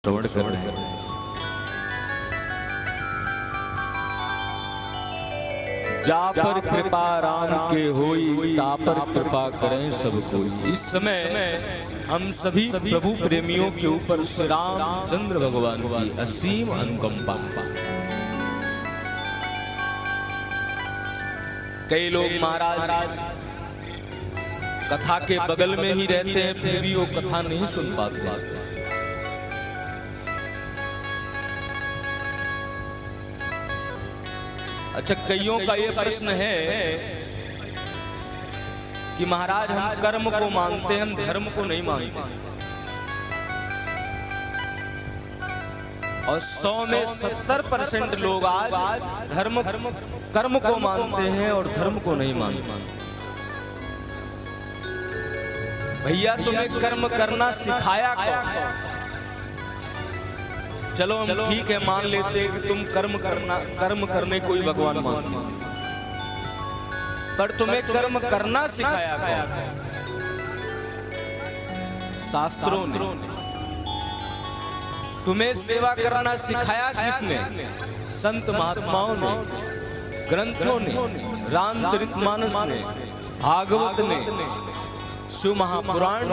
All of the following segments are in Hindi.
श्रवण कर रहे हैं। जा पर कृपा राम के होई, ता पर कृपा करें सब कोई। इस समय हम सभी प्रभु प्रेमियों के ऊपर श्री रामचंद्र भगवान की असीम अनुकंपा। कई लोग महाराज कथा के बगल में ही रहते हैं, फिर भी वो कथा नहीं सुन पाते। अच्छा, कईयों का ये प्रश्न है कि महाराज हम कर्म को मानते हैं, हम धर्म को नहीं मानते। और 100 में 70% लोग आज कर्म को मानते हैं और धर्म को नहीं मानते। भैया तुम्हें कर्म करना सिखाया कौन? चलो हम ठीक है मान लेते हैं कि तुम कर्म करने को ही भगवान मानते हो, पर तुम्हें कर्म करना सिखाया कौन? शास्त्रों ने। तुम्हें सेवा करना सिखाया किसने? संत महात्माओं ने, ग्रंथों ने, रामचरितमानस ने, भागवत ने, शिव महापुराण।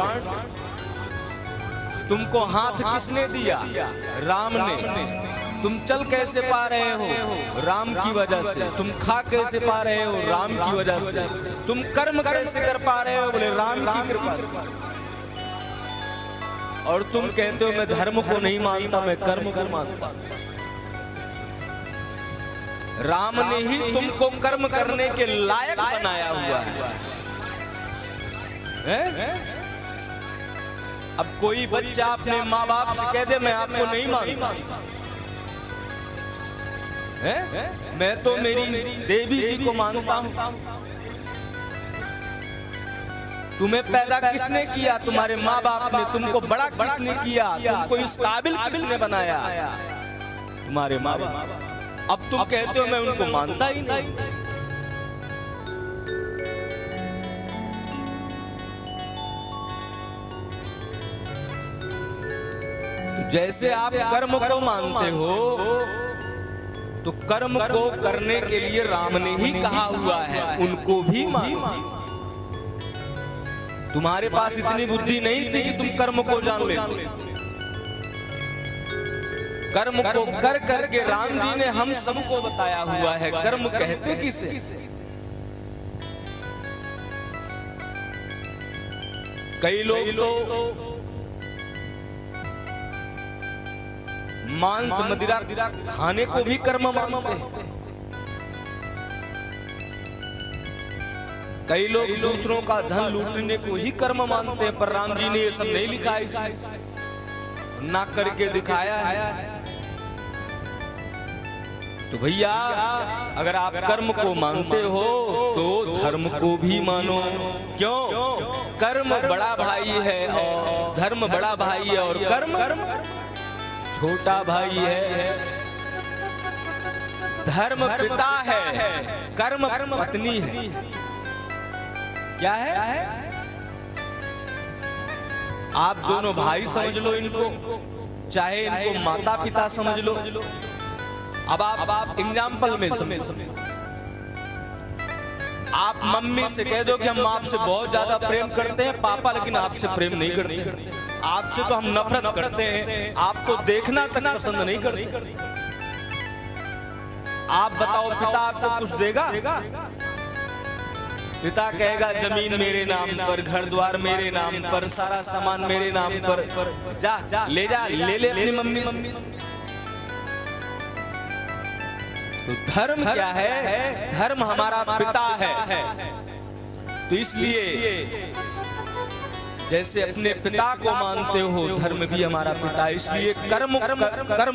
तुमको हाथ किसने दिया? राम ने। तुम चल कैसे पा रहे हो? राम की वजह से। तुम खा कैसे पा रहे हो? राम की वजह से। तुम कर्म कैसे कर पा रहे हो? बोले राम की कृपा से। और तुम कहते हो मैं धर्म को नहीं मानता, मैं कर्म को मानता। राम ने ही तुमको कर्म करने के लायक बनाया हुआ है। अब कोई बच्चा अपने माँ बाप से कह दे मैं आपको नहीं मानता, मैं तो मेरी देवी जी को मानता हूँ। तुम्हें पैदा किसने किया? तुम्हारे माँ बाप ने। तुमको बड़ा किसने किया? तुमको इस काबिल किसने बनाया? तुम्हारे माँ बाप। अब तुम कहते हो मैं उनको मानता ही नहीं। जैसे आप कर्म को मानते हो, तो कर्म को करने के लिए राम ने ही कहा हुआ है उनको भी मानो। तुम्हारे पास इतनी बुद्धि नहीं थी कि तुम कर्म को जान लेते। कर्म को कर करके राम जी ने हम सबको बताया हुआ है कर्म कहते किसे। कई लोग तो मांस मदिरा खाने को भी कर्म मानते हैं। कई लोग दूसरों का धन लूटने को ही कर्म मानते हैं, पर राम जी ने ये सब नहीं लिखा है इसमें, ना करके दिखाया है। तो भैया अगर आप कर्म को मानते हो तो धर्म को भी मानो। क्यों? कर्म बड़ा भाई है और धर्म बड़ा भाई है, और कर्म छोटा भाई है। धर्म पिता है, कर्म पत्नी है। क्या है? आप दोनों भाई समझ लो इनको, चाहे इनको माता पिता समझ लो। अब आप एग्जाम्पल में समझो, आप मम्मी से कह दो कि हम आपसे बहुत ज्यादा प्रेम करते हैं पापा, लेकिन आपसे प्रेम नहीं करते, आपसे तो हम नफरत करते हैं, आपको देखना तक पसंद नहीं करते। आप बताओ पिता आपको कुछ देगा? पिता कहेगा जमीन मेरे नाम पर, घर द्वार मेरे नाम पर, सारा सामान मेरे नाम पर, जा ले ले अपनी मम्मी से। तो धर्म क्या है? धर्म हमारा पिता है। तो इसलिए जैसे अपने पिता को मानते हो, धर्म भी हमारा पिता है। इसलिए कर्म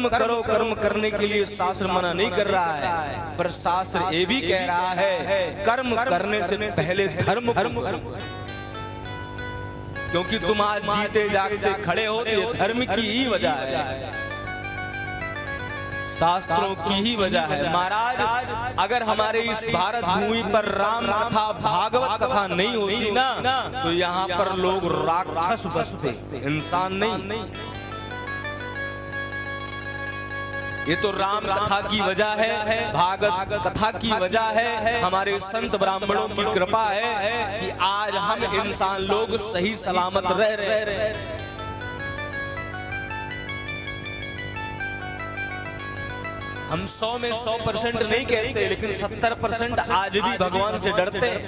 करो। कर्म करने के लिए शास्त्र मना नहीं कर रहा है, पर शास्त्र ये भी कह रहा है कर्म करने से पहले धर्म करो। क्योंकि तुम आज जीते जागते खड़े हो तो ये धर्म की ही वजह है, शास्त्रों की ही वजह है। महाराज अगर हमारे इस भारत भूमि पर राम कथा भागवत कथा नहीं होती ना, तो यहाँ पर लोग राक्षस बसते, इंसान नहीं। ये तो राम कथा की वजह है, भागवत कथा की वजह है, हमारे संत ब्राह्मणों की कृपा है कि आज हम इंसान लोग सही सलामत रह रहे। हम 100 में 100% नहीं कहते, लेकिन 70% आज भी भगवान से डरते हैं।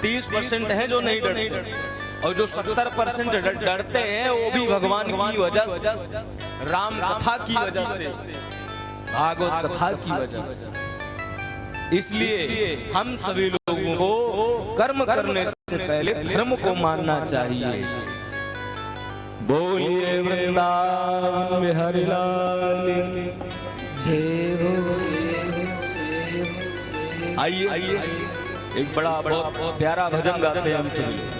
30% है जो नहीं डरते, और जो 70% डरते हैं वो भी भगवान की वजह से, राम कथा की वजह से, भागवत कथा की वजह से। इसलिए हम सभी लोगों को कर्म करने से पहले धर्म को मानना चाहिए। बोलिए वृंदावन बिहारी लाल जय हो। आइए एक बड़ा प्यारा भजन गाते हैं हम सभी।